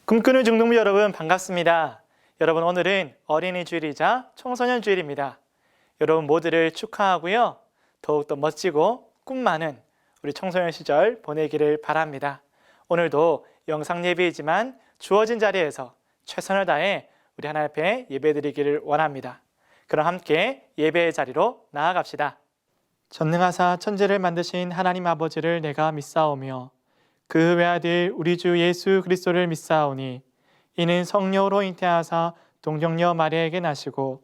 꿈꾸는 중등부 여러분 반갑습니다. 여러분 오늘은 어린이 주일이자 청소년 주일입니다. 여러분 모두를 축하하고요. 더욱더 멋지고 꿈 많은 우리 청소년 시절 보내기를 바랍니다. 오늘도 영상 예배이지만 주어진 자리에서 최선을 다해 우리 하나님 앞에 예배드리기를 원합니다. 그럼 함께 예배의 자리로 나아갑시다. 전능하사 천지를 만드신 하나님 아버지를 내가 믿사오며 그 외아들 우리 주 예수 그리스도를 믿사오니 이는 성령으로 잉태하사 동정녀 마리아에게 나시고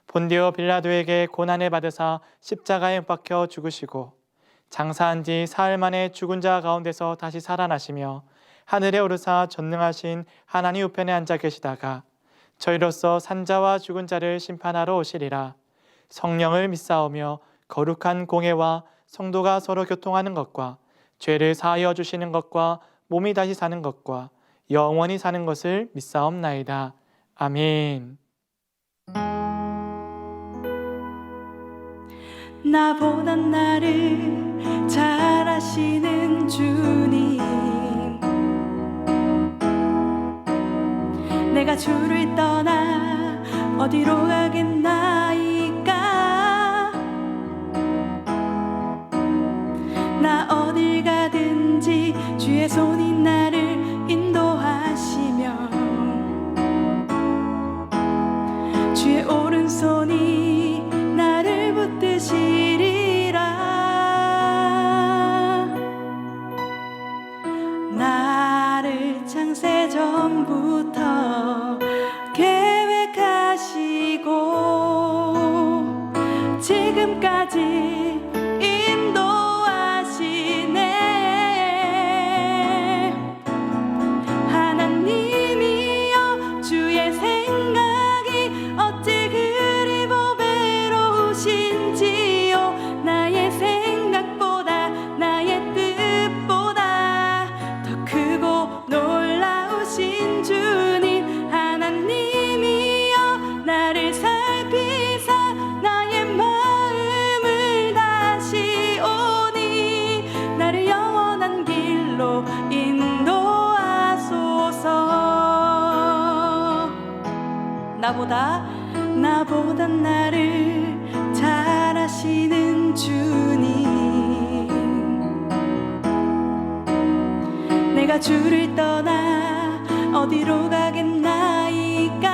본디오 빌라도에게 고난을 받으사 십자가에 못 박혀 죽으시고 장사한 지 사흘 만에 죽은 자 가운데서 다시 살아나시며 하늘에 오르사 전능하신 하나님 우편에 앉아 계시다가 저희로서 산자와 죽은 자를 심판하러 오시리라. 성령을 믿사오며 거룩한 공회와 성도가 서로 교통하는 것과 죄를 사하여 주시는 것과 몸이 다시 사는 것과 영원히 사는 것을 믿사옵나이다. 아멘. 나보단 나를 잘 아시는 주님, 내가 주를 떠나 어디로 가겠나이까. 나 어딜 가든지 주의 손이 나를 인도하시며 주의 오른손이 나를 붙드시리라. 나를 창세전부터 계획하시고 지금까지 나보다 나를 잘 아시는 주님, 내가 주를 떠나 어디로 가겠나이까.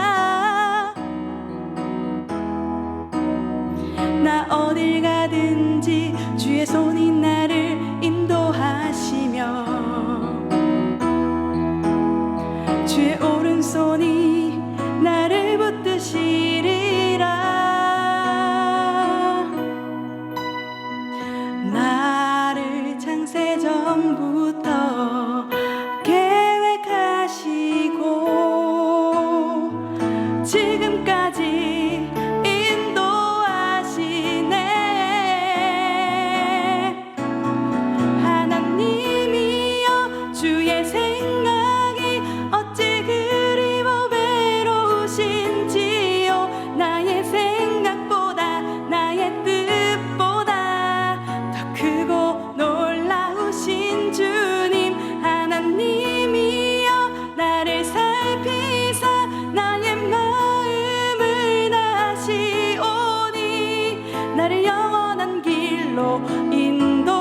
나 어딜 가든지 주의 손이 나를 인도하시며 주의 오른손이 나를 붙드시리라. 나를 창세전부터 계획하시고 지금까지 인도하시네. 하나님이여 주의 생각이 어찌 그리 외로우신지요. 나의 생각보다 나의 뜻보다 더 크고 놀라우신 주님. 하나님이여 나를 살피사 나의 마음을 다시오니 나를 영원한 길로 인도하소서.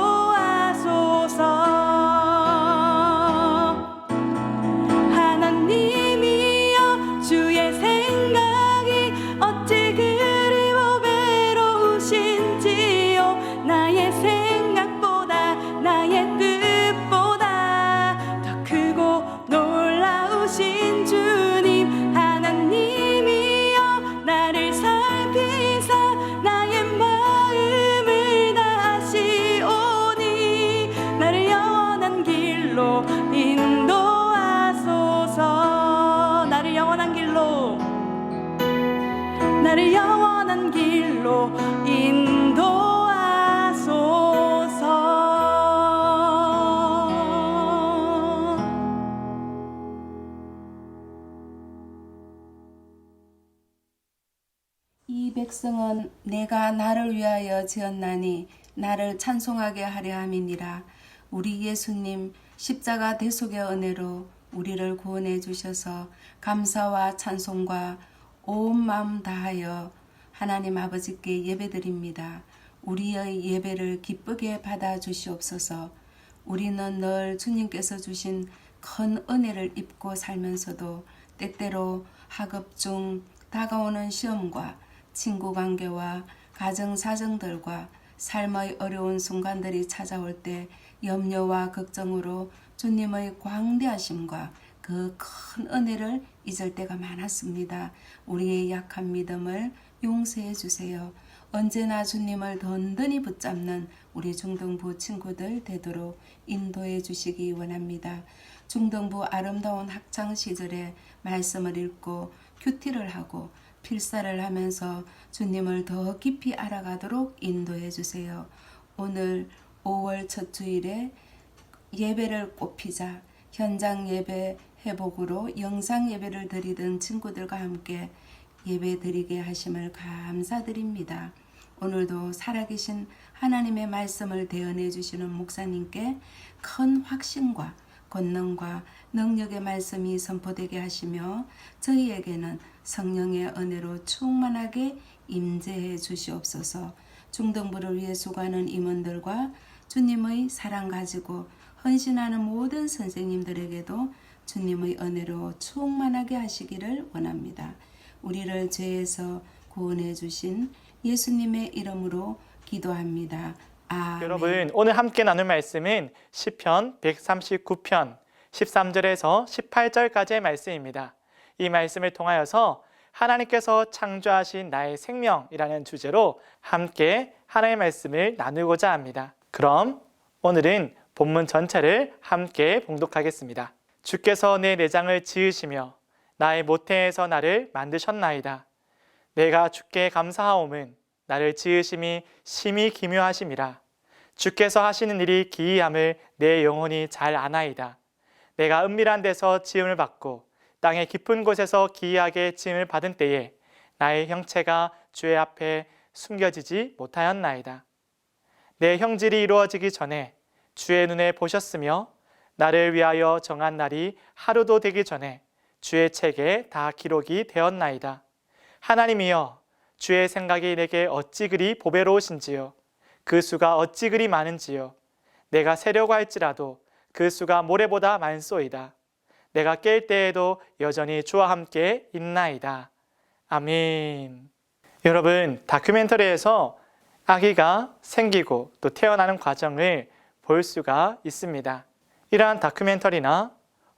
하나님이여 주의 생각이 어찌 그리 외로우신지요. 나의 생각보다 나의 뜻보다 더 크고 놀라우신 주님. 하나님이여 나를 살피사 나의 마음을 다시오니 나를 영원한 길로 인도하소서. 나를 영원한 길로 인도하소서. 이 백성은 내가 나를 위하여 지었나니 나를 찬송하게 하려 함이니라. 우리 예수님 십자가 대속의 은혜로 우리를 구원해 주셔서 감사와 찬송과 온 마음 다하여 하나님 아버지께 예배드립니다. 우리의 예배를 기쁘게 받아 주시옵소서. 우리는 늘 주님께서 주신 큰 은혜를 입고 살면서도 때때로 학업 중 다가오는 시험과 친구 관계와 가정 사정들과 삶의 어려운 순간들이 찾아올 때 염려와 걱정으로 주님의 광대하심과 그 큰 은혜를 잊을 때가 많았습니다. 우리의 약한 믿음을 용서해 주세요. 언제나 주님을 든든히 붙잡는 우리 중등부 친구들 되도록 인도해 주시기 원합니다. 중등부 아름다운 학창 시절에 말씀을 읽고 큐티를 하고 필사를 하면서 주님을 더 깊이 알아가도록 인도해 주세요. 오늘 5월 첫 주일에 예배를 꽃피자 현장 예배 회복으로 영상 예배를 드리던 친구들과 함께 예배 드리게 하심을 감사드립니다. 오늘도 살아계신 하나님의 말씀을 대언해 주시는 목사님께 큰 확신과 권능과 능력의 말씀이 선포되게 하시며 저희에게는 성령의 은혜로 충만하게 임재해 주시옵소서. 중등부를 위해 수고하는 임원들과 주님의 사랑 가지고 헌신하는 모든 선생님들에게도 주님의 은혜로 충만하게 하시기를 원합니다. 우리를 죄에서 구원해 주신 예수님의 이름으로 기도합니다. 아멘. 여러분, 오늘 함께 나눌 말씀은 시편 139편 13절에서 18절까지의 말씀입니다. 이 말씀을 통하여서 하나님께서 창조하신 나의 생명이라는 주제로 함께 하나님의 말씀을 나누고자 합니다. 그럼 오늘은 본문 전체를 함께 봉독하겠습니다. 주께서 내 내장을 지으시며 나의 모태에서 나를 만드셨나이다. 내가 주께 감사하옴은 나를 지으심이 심히 기묘하심이라. 주께서 하시는 일이 기이함을 내 영혼이 잘 아나이다. 내가 은밀한 데서 지음을 받고 땅의 깊은 곳에서 기이하게 지음을 받은 때에 나의 형체가 주의 앞에 숨겨지지 못하였나이다. 내 형질이 이루어지기 전에 주의 눈에 보셨으며 나를 위하여 정한 날이 하루도 되기 전에 주의 책에 다 기록이 되었나이다. 하나님이여, 주의 생각이 내게 어찌 그리 보배로우신지요. 그 수가 어찌 그리 많은지요. 내가 세려고 할지라도 그 수가 모래보다 많소이다. 내가 깰 때에도 여전히 주와 함께 있나이다. 아멘. 여러분, 다큐멘터리에서 아기가 생기고 또 태어나는 과정을 볼 수가 있습니다. 이러한 다큐멘터리나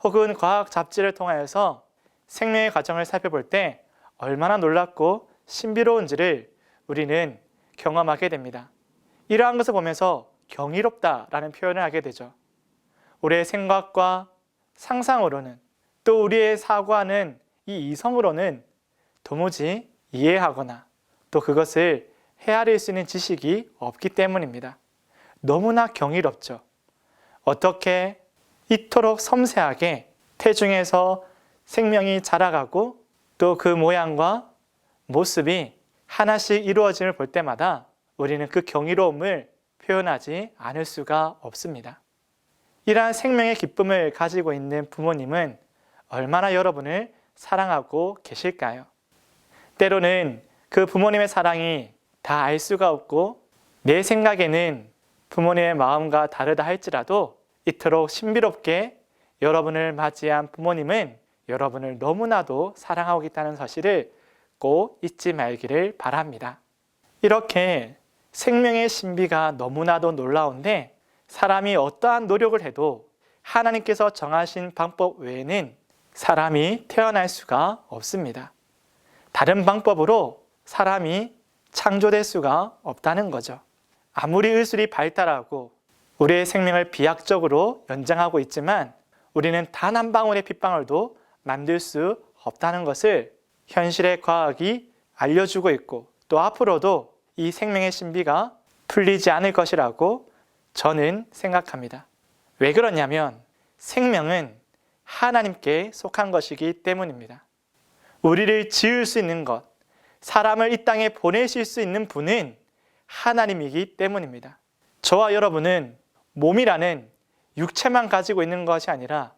혹은 과학 잡지를 통하여서 생명의 과정을 살펴볼 때 얼마나 놀랍고 신비로운지를 우리는 경험하게 됩니다. 이러한 것을 보면서 경이롭다라는 표현을 하게 되죠. 우리의 생각과 상상으로는 또 우리의 사고하는 이 이성으로는 도무지 이해하거나 또 그것을 헤아릴 수 있는 지식이 없기 때문입니다. 너무나 경이롭죠. 어떻게 이토록 섬세하게 태중에서 생명이 자라가고 또 그 모양과 모습이 하나씩 이루어짐을 볼 때마다 우리는 그 경이로움을 표현하지 않을 수가 없습니다. 이러한 생명의 기쁨을 가지고 있는 부모님은 얼마나 여러분을 사랑하고 계실까요? 때로는 그 부모님의 사랑이 다 알 수가 없고 내 생각에는 부모님의 마음과 다르다 할지라도 이토록 신비롭게 여러분을 맞이한 부모님은 여러분을 너무나도 사랑하고 있다는 사실을 꼭 잊지 말기를 바랍니다. 이렇게 생명의 신비가 너무나도 놀라운데 사람이 어떠한 노력을 해도 하나님께서 정하신 방법 외에는 사람이 태어날 수가 없습니다. 다른 방법으로 사람이 창조될 수가 없다는 거죠. 아무리 의술이 발달하고 우리의 생명을 비약적으로 연장하고 있지만 우리는 단 한 방울의 핏방울도 만들 수 없다는 것을 현실의 과학이 알려주고 있고 또 앞으로도 이 생명의 신비가 풀리지 않을 것이라고 저는 생각합니다. 왜 그러냐면 생명은 하나님께 속한 것이기 때문입니다. 우리를 지을 수 있는 것, 사람을 이 땅에 보내실 수 있는 분은 하나님이기 때문입니다. 저와 여러분은 몸이라는 육체만 가지고 있는 것이 아니라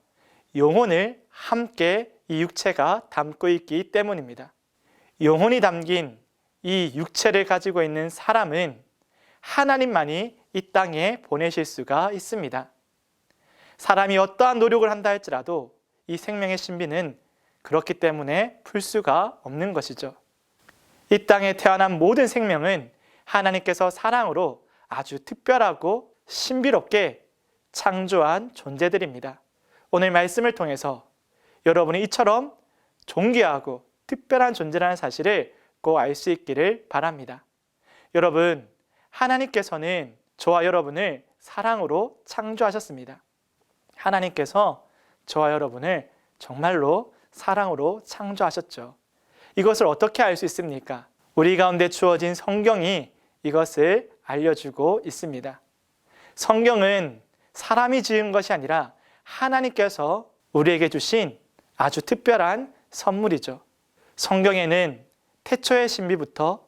영혼을 함께 이 육체가 담고 있기 때문입니다. 영혼이 담긴 이 육체를 가지고 있는 사람은 하나님만이 이 땅에 보내실 수가 있습니다. 사람이 어떠한 노력을 한다 할지라도 이 생명의 신비는 그렇기 때문에 풀 수가 없는 것이죠. 이 땅에 태어난 모든 생명은 하나님께서 사랑으로 아주 특별하고 신비롭게 창조한 존재들입니다. 오늘 말씀을 통해서 여러분이 이처럼 존귀하고 특별한 존재라는 사실을 꼭 알 수 있기를 바랍니다. 여러분, 하나님께서는 저와 여러분을 사랑으로 창조하셨습니다. 하나님께서 저와 여러분을 정말로 사랑으로 창조하셨죠. 이것을 어떻게 알 수 있습니까? 우리 가운데 주어진 성경이 이것을 알려주고 있습니다. 성경은 사람이 지은 것이 아니라 하나님께서 우리에게 주신 아주 특별한 선물이죠. 성경에는 태초의 신비부터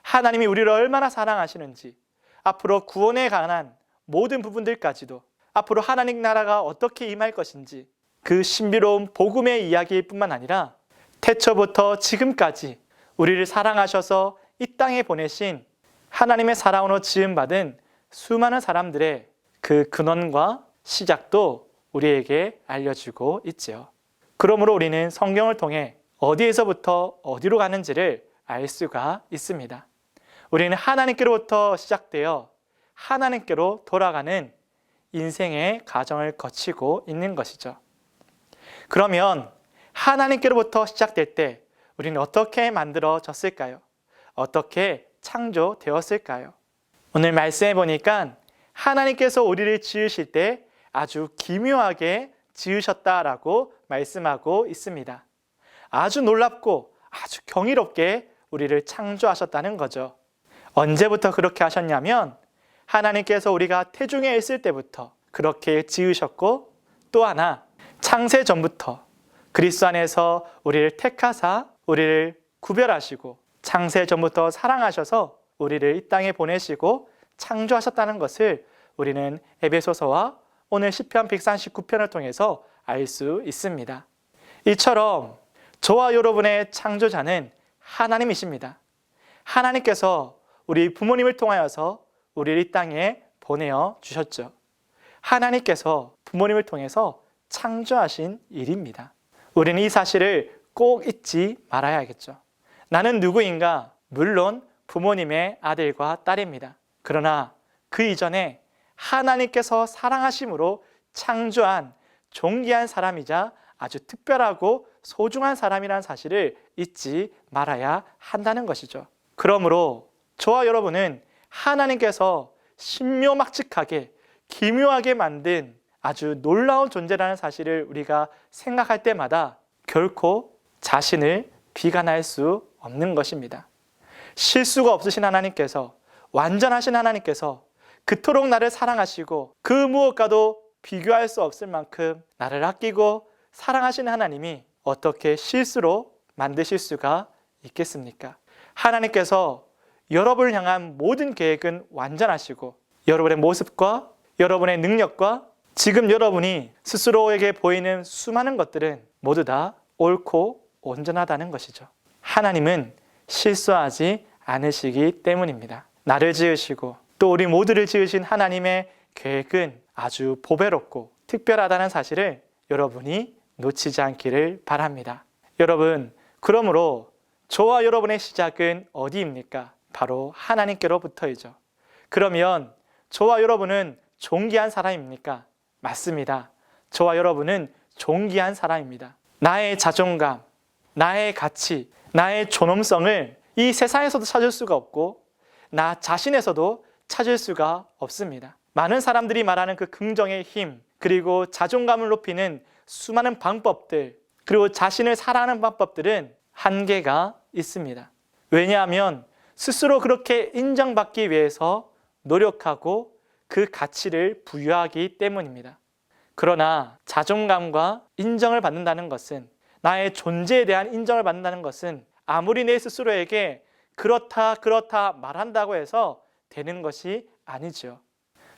하나님이 우리를 얼마나 사랑하시는지, 앞으로 구원에 관한 모든 부분들까지도, 앞으로 하나님 나라가 어떻게 임할 것인지, 그 신비로운 복음의 이야기일 뿐만 아니라 태초부터 지금까지 우리를 사랑하셔서 이 땅에 보내신 하나님의 사랑으로 지음받은 수많은 사람들의 그 근원과 시작도 우리에게 알려주고 있지요. 그러므로 우리는 성경을 통해 어디에서부터 어디로 가는지를 알 수가 있습니다. 우리는 하나님께로부터 시작되어 하나님께로 돌아가는 인생의 과정을 거치고 있는 것이죠. 그러면 하나님께로부터 시작될 때 우리는 어떻게 만들어졌을까요? 어떻게 창조되었을까요? 오늘 말씀해 보니까 하나님께서 우리를 지으실 때 아주 기묘하게 지으셨다라고 말씀하고 있습니다. 아주 놀랍고 아주 경이롭게 우리를 창조하셨다는 거죠. 언제부터 그렇게 하셨냐면 하나님께서 우리가 태중에 있을 때부터 그렇게 지으셨고, 또 하나 창세 전부터 그리스도 안에서 우리를 택하사 우리를 구별하시고 창세 전부터 사랑하셔서 우리를 이 땅에 보내시고 창조하셨다는 것을 우리는 에베소서와 오늘 시편 139편을 통해서 알 수 있습니다. 이처럼 저와 여러분의 창조자는 하나님이십니다. 하나님께서 우리 부모님을 통하여서 우리를 이 땅에 보내어 주셨죠. 하나님께서 부모님을 통해서 창조하신 일입니다. 우리는 이 사실을 꼭 잊지 말아야겠죠. 나는 누구인가? 물론 부모님의 아들과 딸입니다. 그러나 그 이전에 하나님께서 사랑하심으로 창조한 존귀한 사람이자 아주 특별하고 소중한 사람이라는 사실을 잊지 말아야 한다는 것이죠. 그러므로 저와 여러분은 하나님께서 신묘막측하게 기묘하게 만든 아주 놀라운 존재라는 사실을 우리가 생각할 때마다 결코 자신을 비관할 수 없는 것입니다. 실수가 없으신 하나님께서, 완전하신 하나님께서 그토록 나를 사랑하시고 그 무엇과도 비교할 수 없을 만큼 나를 아끼고 사랑하시는 하나님이 어떻게 실수로 만드실 수가 있겠습니까? 하나님께서 여러분을 향한 모든 계획은 완전하시고 여러분의 모습과 여러분의 능력과 지금 여러분이 스스로에게 보이는 수많은 것들은 모두 다 옳고 온전하다는 것이죠. 하나님은 실수하지 않으시기 때문입니다. 나를 지으시고 또 우리 모두를 지으신 하나님의 계획은 아주 보배롭고 특별하다는 사실을 여러분이 놓치지 않기를 바랍니다. 여러분, 그러므로 저와 여러분의 시작은 어디입니까? 바로 하나님께로부터이죠. 그러면 저와 여러분은 존귀한 사람입니까? 맞습니다. 저와 여러분은 존귀한 사람입니다. 나의 자존감, 나의 가치, 나의 존엄성을 이 세상에서도 찾을 수가 없고 나 자신에서도 찾을 수가 없습니다. 많은 사람들이 말하는 그 긍정의 힘, 그리고 자존감을 높이는 수많은 방법들, 그리고 자신을 사랑하는 방법들은 한계가 있습니다. 왜냐하면 스스로 그렇게 인정받기 위해서 노력하고 그 가치를 부여하기 때문입니다. 그러나 자존감과 인정을 받는다는 것은, 나의 존재에 대한 인정을 받는다는 것은 아무리 내 스스로에게 그렇다 말한다고 해서 되는 것이 아니죠.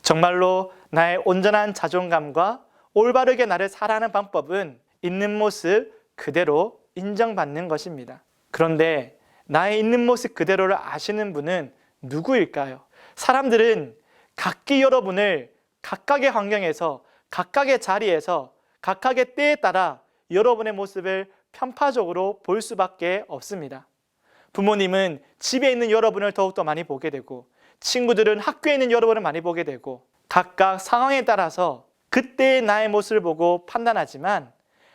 정말로 나의 온전한 자존감과 올바르게 나를 살아가는 방법은 있는 모습 그대로 인정받는 것입니다. 그런데 나의 있는 모습 그대로를 아시는 분은 누구일까요? 사람들은 각기 여러분을 각각의 환경에서, 각각의 자리에서, 각각의 때에 따라 여러분의 모습을 편파적으로 볼 수밖에 없습니다. 부모님은 집에 있는 여러분을 더욱더 많이 보게 되고, 친구들은 학교에 있는 여러분을 많이 보게 되고, 각각 상황에 따라서 그때의 나의 모습을 보고 판단하지만,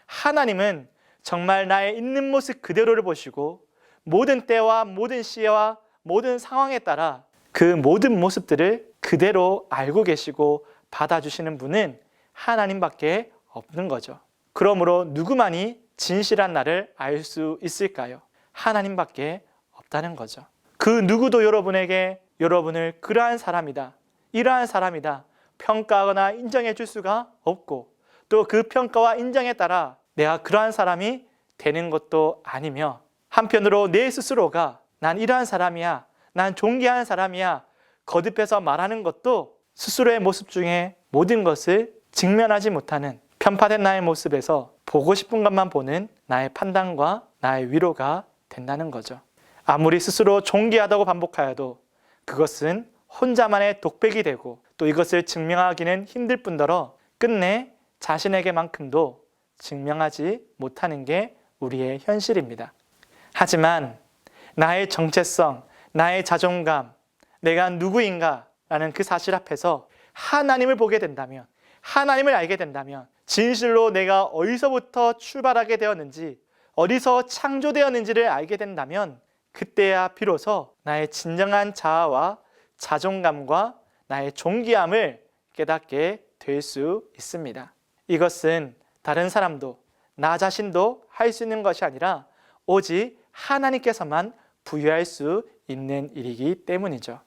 하나님은 정말 나의 있는 모습 그대로를 보시고 모든 때와 모든 시와 모든 상황에 따라 그 모든 모습들을 그대로 알고 계시고 받아주시는 분은 하나님밖에 없는 거죠. 그러므로 누구만이 진실한 나를 알 수 있을까요? 하나님밖에 없다는 거죠. 그 누구도 여러분에게 여러분을 그러한 사람이다, 이러한 사람이다 평가하거나 인정해 줄 수가 없고, 또 그 평가와 인정에 따라 내가 그러한 사람이 되는 것도 아니며, 한편으로 내 스스로가 난 이러한 사람이야, 난 존귀한 사람이야 거듭해서 말하는 것도 스스로의 모습 중에 모든 것을 직면하지 못하는 편파된 나의 모습에서 보고 싶은 것만 보는 나의 판단과 나의 위로가 된다는 거죠. 아무리 스스로 존귀하다고 반복하여도 그것은 혼자만의 독백이 되고, 또 이것을 증명하기는 힘들 뿐더러 끝내 자신에게만큼도 증명하지 못하는 게 우리의 현실입니다. 하지만 나의 정체성, 나의 자존감, 내가 누구인가 라는 그 사실 앞에서 하나님을 보게 된다면, 하나님을 알게 된다면, 진실로 내가 어디서부터 출발하게 되었는지, 어디서 창조되었는지를 알게 된다면, 그때야 비로소 나의 진정한 자아와 자존감과 나의 존귀함을 깨닫게 될 수 있습니다. 이것은 다른 사람도 나 자신도 할 수 있는 것이 아니라 오직 하나님께서만 부여할 수 있는 일이기 때문이죠.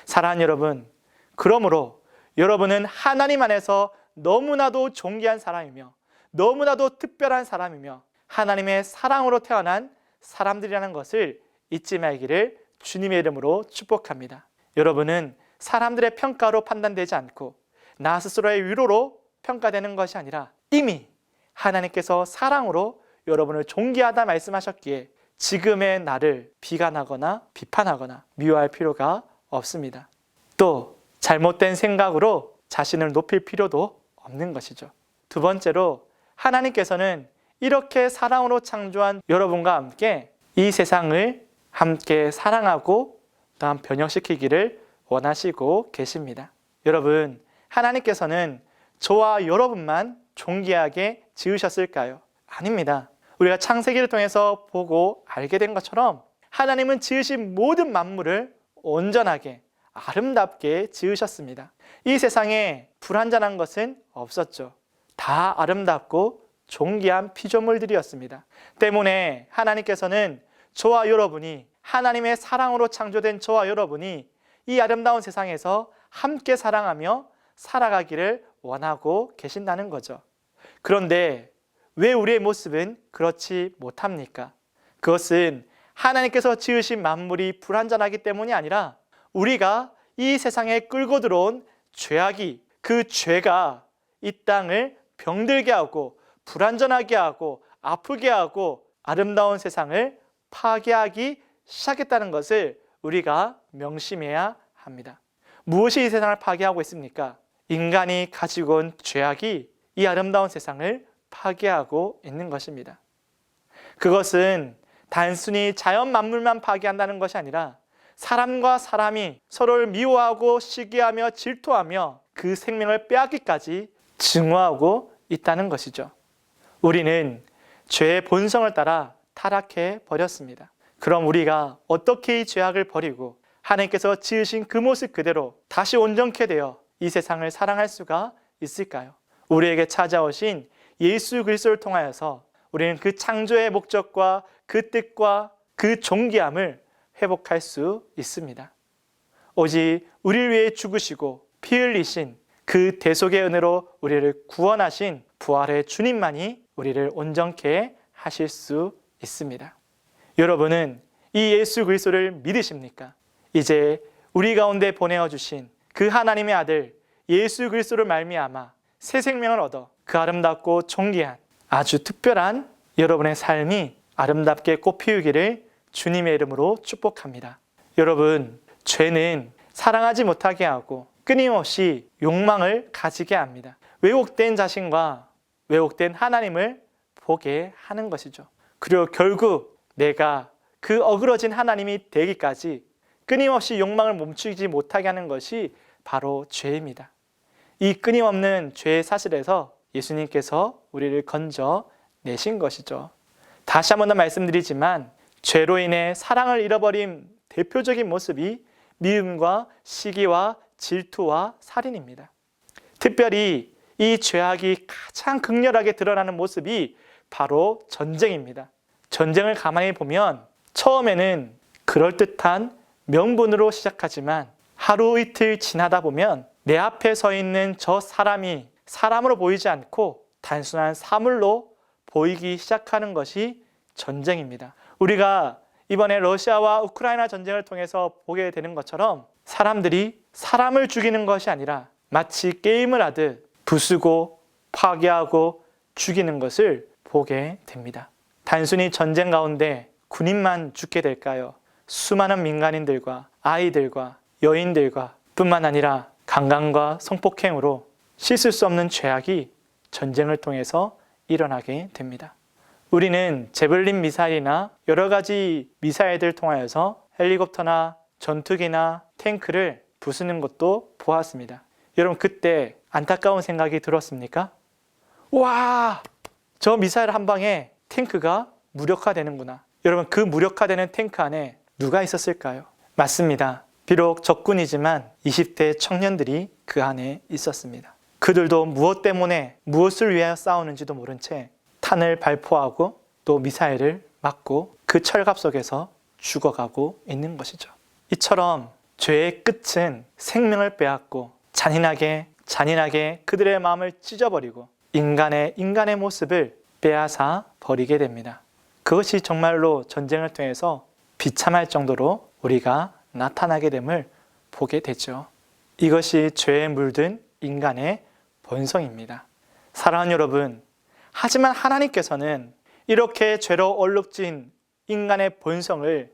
사랑하는 여러분, 그러므로 여러분은 하나님 안에서 너무나도 존귀한 사람이며 너무나도 특별한 사람이며 하나님의 사랑으로 태어난 사람들이라는 것을 잊지 말기를 주님의 이름으로 축복합니다. 여러분은 사람들의 평가로 판단되지 않고 나 스스로의 위로로 평가되는 것이 아니라 이미 하나님께서 사랑으로 여러분을 존귀하다 말씀하셨기에 지금의 나를 비관하거나 비판하거나 미워할 필요가 없습니다. 또 잘못된 생각으로 자신을 높일 필요도 없는 것이죠. 두 번째로, 하나님께서는 이렇게 사랑으로 창조한 여러분과 함께 이 세상을 함께 사랑하고 또한 변형시키기를 원하시고 계십니다. 여러분, 하나님께서는 저와 여러분만 존귀하게 지으셨을까요? 아닙니다. 우리가 창세기를 통해서 보고 알게 된 것처럼 하나님은 지으신 모든 만물을 온전하게 아름답게 지으셨습니다. 이 세상에 불완전한 것은 없었죠. 다 아름답고 존귀한 피조물들이었습니다. 때문에 하나님께서는 저와 여러분이, 하나님의 사랑으로 창조된 저와 여러분이 이 아름다운 세상에서 함께 사랑하며 살아가기를 원하고 계신다는 거죠. 그런데 왜 우리의 모습은 그렇지 못합니까? 그것은 하나님께서 지으신 만물이 불완전하기 때문이 아니라 우리가 이 세상에 끌고 들어온 죄악이, 그 죄가 이 땅을 병들게 하고 불완전하게 하고 아프게 하고 아름다운 세상을 파괴하기 시작했다는 것을 우리가 명심해야 합니다. 무엇이 이 세상을 파괴하고 있습니까? 인간이 가지고 온 죄악이 이 아름다운 세상을 파괴하고 있는 것입니다. 그것은 단순히 자연 만물만 파괴한다는 것이 아니라 사람과 사람이 서로를 미워하고 시기하며 질투하며 그 생명을 빼앗기까지 증오하고 있다는 것이죠. 우리는 죄의 본성을 따라 타락해 버렸습니다. 그럼 우리가 어떻게 이 죄악을 버리고 하나님께서 지으신 그 모습 그대로 다시 온전케 되어 이 세상을 사랑할 수가 있을까요? 우리에게 찾아오신 예수 그리스도를 통하여서 우리는 그 창조의 목적과 그 뜻과 그 존귀함을 회복할 수 있습니다. 오직 우리를 위해 죽으시고 피 흘리신 그 대속의 은혜로 우리를 구원하신 부활의 주님만이 우리를 온전케 하실 수 있습니다. 여러분은 이 예수 그리스도를 믿으십니까? 이제 우리 가운데 보내어 주신 그 하나님의 아들 예수 그리스도를 말미암아 새 생명을 얻어 그 아름답고 존귀한 아주 특별한 여러분의 삶이 아름답게 꽃피우기를 주님의 이름으로 축복합니다. 여러분, 죄는 사랑하지 못하게 하고 끊임없이 욕망을 가지게 합니다. 왜곡된 자신과 왜곡된 하나님을 보게 하는 것이죠. 그리고 결국 내가 그 어그러진 하나님이 되기까지 끊임없이 욕망을 멈추지 못하게 하는 것이 바로 죄입니다. 이 끊임없는 죄의 사실에서 예수님께서 우리를 건져내신 것이죠. 다시 한 번 더 말씀드리지만 죄로 인해 사랑을 잃어버린 대표적인 모습이 미움과 시기와 질투와 살인입니다. 특별히 이 죄악이 가장 극렬하게 드러나는 모습이 바로 전쟁입니다. 전쟁을 가만히 보면 처음에는 그럴듯한 명분으로 시작하지만 하루 이틀 지나다 보면 내 앞에 서 있는 저 사람이 사람으로 보이지 않고 단순한 사물로 보이기 시작하는 것이 전쟁입니다. 우리가 이번에 러시아와 우크라이나 전쟁을 통해서 보게 되는 것처럼 사람들이 사람을 죽이는 것이 아니라 마치 게임을 하듯 부수고 파괴하고 죽이는 것을 보게 됩니다. 단순히 전쟁 가운데 군인만 죽게 될까요? 수많은 민간인들과 아이들과 여인들과 뿐만 아니라 강간과 성폭행으로 씻을 수 없는 죄악이 전쟁을 통해서 일어나게 됩니다. 우리는 제블린 미사일이나 여러 가지 미사일들을 통하여서 헬리콥터나 전투기나 탱크를 부수는 것도 보았습니다. 여러분, 그때 안타까운 생각이 들었습니까? 와, 저 미사일 한 방에 탱크가 무력화되는구나. 여러분, 그 무력화되는 탱크 안에 누가 있었을까요? 맞습니다. 비록 적군이지만 20대 청년들이 그 안에 있었습니다. 그들도 무엇 때문에 무엇을 위하여 싸우는지도 모른 채 탄을 발포하고 또 미사일을 맞고 그 철갑 속에서 죽어가고 있는 것이죠. 이처럼 죄의 끝은 생명을 빼앗고 잔인하게 그들의 마음을 찢어버리고 인간의 모습을 빼앗아 버리게 됩니다. 그것이 정말로 전쟁을 통해서 비참할 정도로 우리가 나타나게 됨을 보게 되죠. 이것이 죄에 물든 인간의 본성입니다. 사랑하는 여러분, 하지만 하나님께서는 이렇게 죄로 얼룩진 인간의 본성을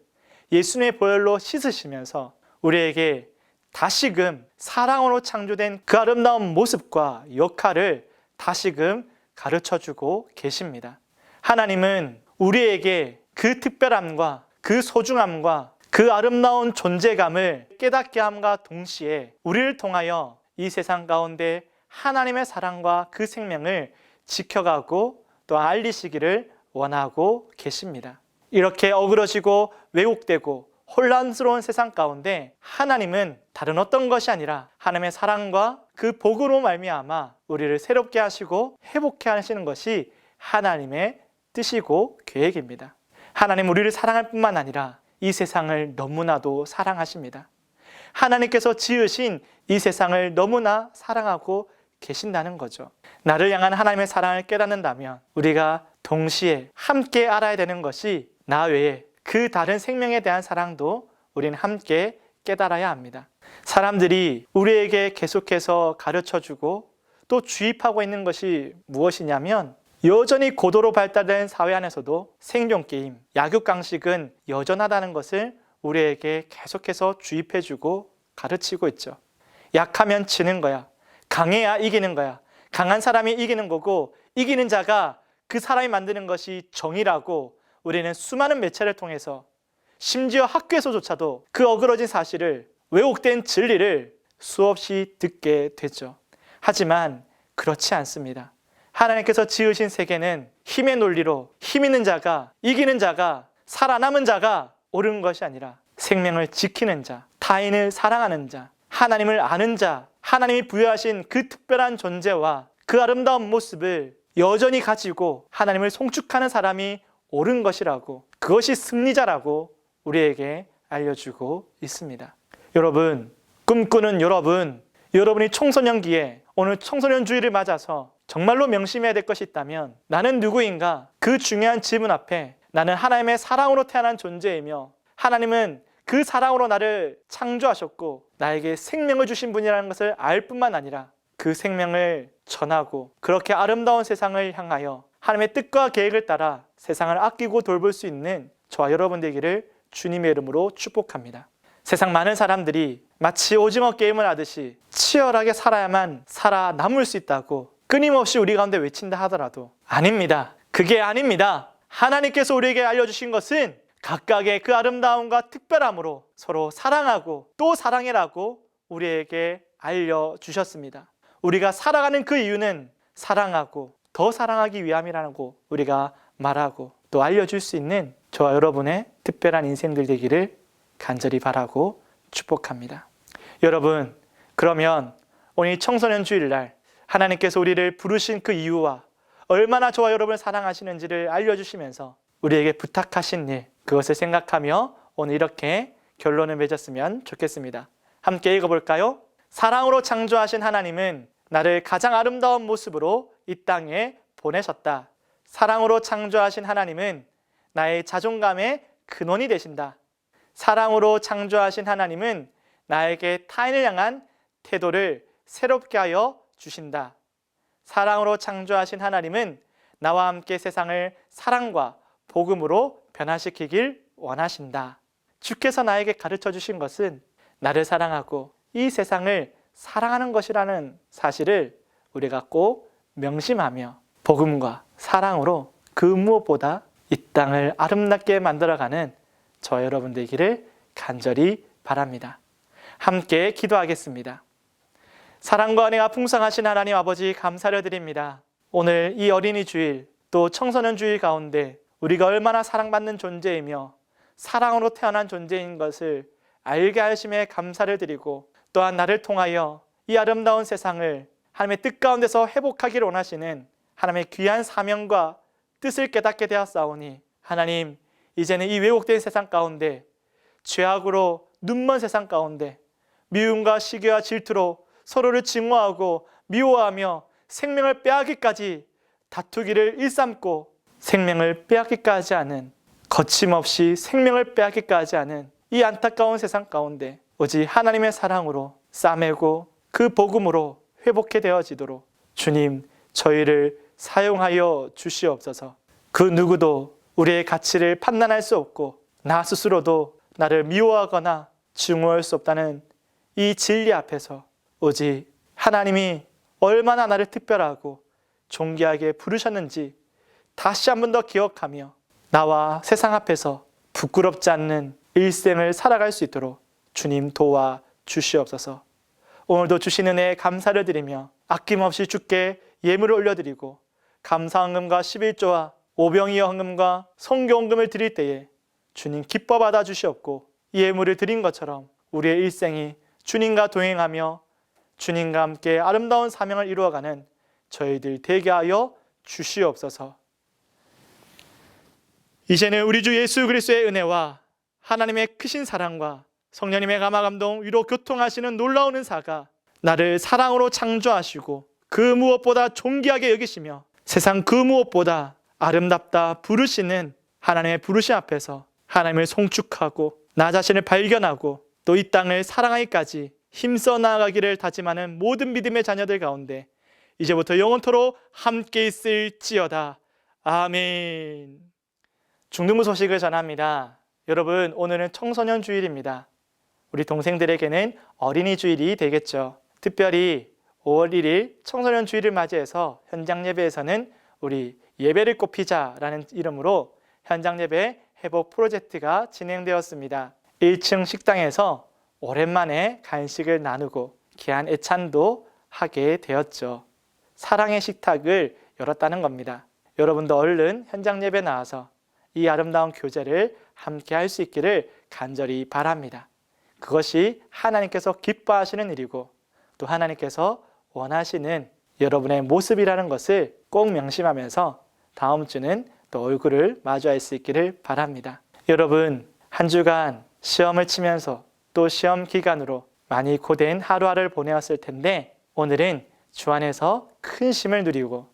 예수님의 보혈로 씻으시면서 우리에게 다시금 사랑으로 창조된 그 아름다운 모습과 역할을 다시금 가르쳐주고 계십니다. 하나님은 우리에게 그 특별함과 그 소중함과 그 아름다운 존재감을 깨닫게 함과 동시에 우리를 통하여 이 세상 가운데 하나님의 사랑과 그 생명을 지켜가고 또 알리시기를 원하고 계십니다. 이렇게 어그러지고 왜곡되고 혼란스러운 세상 가운데 하나님은 다른 어떤 것이 아니라 하나님의 사랑과 그 복으로 말미암아 우리를 새롭게 하시고 회복해 하시는 것이 하나님의 뜻이고 계획입니다. 하나님 우리를 사랑할 뿐만 아니라 이 세상을 너무나도 사랑하십니다. 하나님께서 지으신 이 세상을 너무나 사랑하고 계신다는 거죠. 나를 향한 하나님의 사랑을 깨닫는다면 우리가 동시에 함께 알아야 되는 것이 나 외에 그 다른 생명에 대한 사랑도 우리는 함께 깨달아야 합니다. 사람들이 우리에게 계속해서 가르쳐주고 또 주입하고 있는 것이 무엇이냐면 여전히 고도로 발달된 사회 안에서도 생존게임, 약육강식은 여전하다는 것을 우리에게 계속해서 주입해주고 가르치고 있죠. 약하면 지는 거야. 강해야 이기는 거야. 강한 사람이 이기는 거고 이기는 자가 그 사람이 만드는 것이 정의라고 우리는 수많은 매체를 통해서 심지어 학교에서조차도 그 어그러진 사실을 왜곡된 진리를 수없이 듣게 되죠. 하지만 그렇지 않습니다. 하나님께서 지으신 세계는 힘의 논리로 힘 있는 자가 이기는 자가 살아남은 자가 옳은 것이 아니라 생명을 지키는 자, 타인을 사랑하는 자, 하나님을 아는 자, 하나님이 부여하신 그 특별한 존재와 그 아름다운 모습을 여전히 가지고 하나님을 송축하는 사람이 옳은 것이라고, 그것이 승리자라고 우리에게 알려주고 있습니다. 여러분, 꿈꾸는 여러분이 청소년기에 오늘 청소년 주일을 맞아서 정말로 명심해야 될 것이 있다면 나는 누구인가? 그 중요한 질문 앞에 나는 하나님의 사랑으로 태어난 존재이며 하나님은 그 사랑으로 나를 창조하셨고 나에게 생명을 주신 분이라는 것을 알 뿐만 아니라 그 생명을 전하고 그렇게 아름다운 세상을 향하여 하나님의 뜻과 계획을 따라 세상을 아끼고 돌볼 수 있는 저와 여러분 되기를 주님의 이름으로 축복합니다. 세상 많은 사람들이 마치 오징어 게임을 하듯이 치열하게 살아야만 살아남을 수 있다고 끊임없이 우리 가운데 외친다 하더라도 아닙니다. 그게 아닙니다. 하나님께서 우리에게 알려주신 것은 각각의 그 아름다움과 특별함으로 서로 사랑하고 또 사랑해라고 우리에게 알려주셨습니다. 우리가 살아가는 그 이유는 사랑하고 더 사랑하기 위함이라고 우리가 말하고 또 알려줄 수 있는 저와 여러분의 특별한 인생들 되기를 간절히 바라고 축복합니다. 여러분, 그러면 오늘 청소년 주일날 하나님께서 우리를 부르신 그 이유와 얼마나 저와 여러분을 사랑하시는지를 알려주시면서 우리에게 부탁하신 일, 그것을 생각하며 오늘 이렇게 결론을 맺었으면 좋겠습니다. 함께 읽어볼까요? 사랑으로 창조하신 하나님은 나를 가장 아름다운 모습으로 이 땅에 보내셨다. 사랑으로 창조하신 하나님은 나의 자존감의 근원이 되신다. 사랑으로 창조하신 하나님은 나에게 타인을 향한 태도를 새롭게 하여 주신다. 사랑으로 창조하신 하나님은 나와 함께 세상을 사랑과 복음으로 변화시키길 원하신다. 주께서 나에게 가르쳐 주신 것은 나를 사랑하고 이 세상을 사랑하는 것이라는 사실을 우리가 꼭 명심하며 복음과 사랑으로 그 무엇보다 이 땅을 아름답게 만들어가는 저 여러분 되기를 간절히 바랍니다. 함께 기도하겠습니다. 사랑과 은혜가 풍성하신 하나님 아버지 감사를 드립니다. 오늘 이 어린이 주일 또 청소년 주일 가운데 우리가 얼마나 사랑받는 존재이며 사랑으로 태어난 존재인 것을 알게 하심에 감사를 드리고 또한 나를 통하여 이 아름다운 세상을 하나님의 뜻 가운데서 회복하기를 원하시는 하나님의 귀한 사명과 뜻을 깨닫게 되었사오니 하나님, 이제는 이 왜곡된 세상 가운데 죄악으로 눈먼 세상 가운데 미움과 시기와 질투로 서로를 증오하고 미워하며 생명을 빼앗기까지 다투기를 일삼고 생명을 빼앗기까지 하는, 거침없이 생명을 빼앗기까지 하는 이 안타까운 세상 가운데 오직 하나님의 사랑으로 싸매고 그 복음으로 회복해 되어지도록 주님, 저희를 사용하여 주시옵소서. 그 누구도 우리의 가치를 판단할 수 없고 나 스스로도 나를 미워하거나 증오할 수 없다는 이 진리 앞에서 오직 하나님이 얼마나 나를 특별하고 존귀하게 부르셨는지 다시 한 번 더 기억하며 나와 세상 앞에서 부끄럽지 않는 일생을 살아갈 수 있도록 주님 도와 주시옵소서. 오늘도 주신 은혜에 감사를 드리며 아낌없이 주께 예물을 올려드리고 감사헌금과 11조와 오병이어 헌금과 성교헌금을 드릴 때에 주님 기뻐 받아 주시옵고 이 예물을 드린 것처럼 우리의 일생이 주님과 동행하며 주님과 함께 아름다운 사명을 이루어가는 저희들 되게 하여 주시옵소서. 이제는 우리 주 예수 그리스도의 은혜와 하나님의 크신 사랑과 성령님의 감화 감동 위로 교통하시는 놀라운 은사가 나를 사랑으로 창조하시고 그 무엇보다 존귀하게 여기시며 세상 그 무엇보다 아름답다 부르시는 하나님의 부르심 앞에서 하나님을 송축하고 나 자신을 발견하고 또 이 땅을 사랑하기까지 힘써 나아가기를 다짐하는 모든 믿음의 자녀들 가운데 이제부터 영원토록 함께 있을지어다. 아멘. 중등부 소식을 전합니다. 여러분, 오늘은 청소년 주일입니다. 우리 동생들에게는 어린이 주일이 되겠죠. 특별히 5월 1일 청소년 주일을 맞이해서 현장 예배에서는 우리 예배를 꽃피자라는 이름으로 현장 예배 회복 프로젝트가 진행되었습니다. 1층 식당에서 오랜만에 간식을 나누고 귀한 애찬도 하게 되었죠. 사랑의 식탁을 열었다는 겁니다. 여러분도 얼른 현장 예배 나와서 이 아름다운 교제를 함께 할 수 있기를 간절히 바랍니다. 그것이 하나님께서 기뻐하시는 일이고 또 하나님께서 원하시는 여러분의 모습이라는 것을 꼭 명심하면서 다음 주는 또 얼굴을 마주할 수 있기를 바랍니다. 여러분, 한 주간 시험을 치면서 또 시험 기간으로 많이 고된 하루하루를 보내었을 텐데 오늘은 주 안에서 큰 쉼을 누리고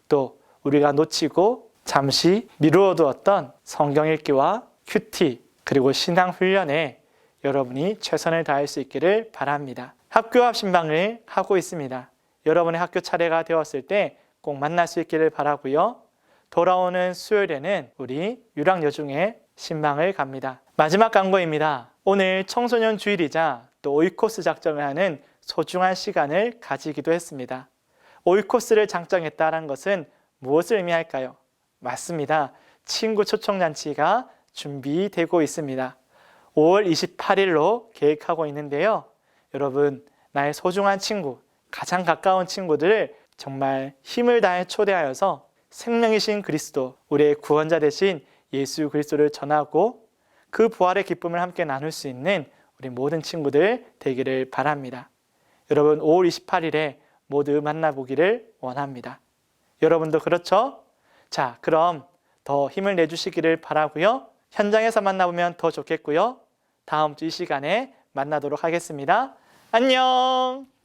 또 우리가 놓치고 잠시 미루어 두었던 성경 읽기와 큐티 그리고 신앙 훈련에 여러분이 최선을 다할 수 있기를 바랍니다. 학교합 신방을 하고 있습니다. 여러분의 학교 차례가 되었을 때 꼭 만날 수 있기를 바라고요. 돌아오는 수요일에는 우리 유랑여중의 신방을 갑니다. 마지막 광고입니다. 오늘 청소년 주일이자 또 오이코스 작정을 하는 소중한 시간을 가지기도 했습니다. 오이코스를 작정했다는 것은 무엇을 의미할까요? 맞습니다. 친구 초청잔치가 준비되고 있습니다. 5월 28일로 계획하고 있는데요. 여러분, 나의 소중한 친구, 가장 가까운 친구들을 정말 힘을 다해 초대하여서 생명이신 그리스도, 우리의 구원자 되신 예수 그리스도를 전하고 그 부활의 기쁨을 함께 나눌 수 있는 우리 모든 친구들 되기를 바랍니다. 여러분, 5월 28일에 모두 만나보기를 원합니다. 여러분도 그렇죠? 자, 그럼 더 힘을 내주시기를 바라고요. 현장에서 만나보면 더 좋겠고요. 다음 주 이 시간에 만나도록 하겠습니다. 안녕!